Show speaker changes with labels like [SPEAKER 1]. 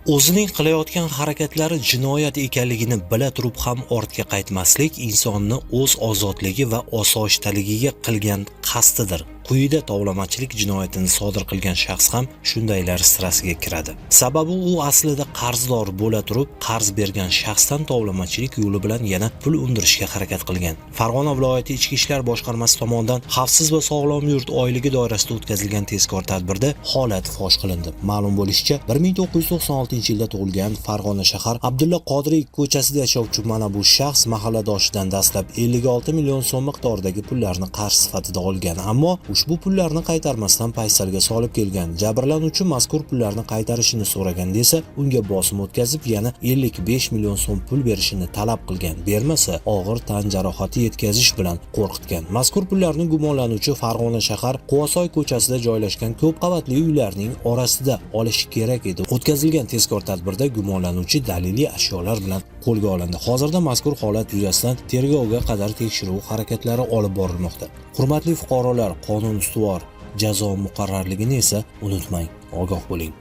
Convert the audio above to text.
[SPEAKER 1] O'zining qilayotgan harakatlari jinoyat ekanligini bila turib ham ortga qaytmaslik insonni o'z ozodligi va osoyishtaligiga qilgan qasdidir. Quyida tovlamachilik jinoyatini sodir qilgan shaxs ham shundaylar sirasiga kiradi. Sababi u aslida qarzdor bo'la turib, qarz bergan shaxsdan tovlamachilik yo'li bilan yana pul undirishga harakat qilgan. Farg'ona viloyati Ichki ishlar boshqarmasi tomonidan Xavfsiz va sog'lom yurt oyligi doirasida o'tkazilgan tezkor tadbirda holat fosh qilindi. Ma'lum bo'lishicha, 1996-yilda tug'ilgan Farg'ona shahar Abdulla Qodiriy ko'chasida yashovchi mana bu shaxs mahalladoshidan dastlab 56 million so'm miqdoridagi pullarni qarz sifatida olgan, ammo ushbu pullarni qaytarmasdan paysalga solib kelgan. Jabrlanuvchi mazkur pullarni qaytarishini so'raganda esa unga bosim o'tkazib yana 55 million so'm pul berishini talab qilgan. Bermasa og'ir tan jarohati yetkazish bilan qo'rqitgan. Mazkur pullarni gumonlanuvchi Farg'ona shahar Quvasoy ko'chasida joylashgan ko'p qavatli uylarning orasida olishi kerak edi. O'tkazilgan tezkor tadbirda gumonlanuvchi daliliy ashyolar bilan qo'lga olindi. Hozirda mazkur holat yuzasidan tergovga qadar tekshiruv harakatlari olib borilmoqda. Hurmatli fuqarolar, qonun ustuvor, jazo muqarrarligini esa unutmang, ogoh bo'ling.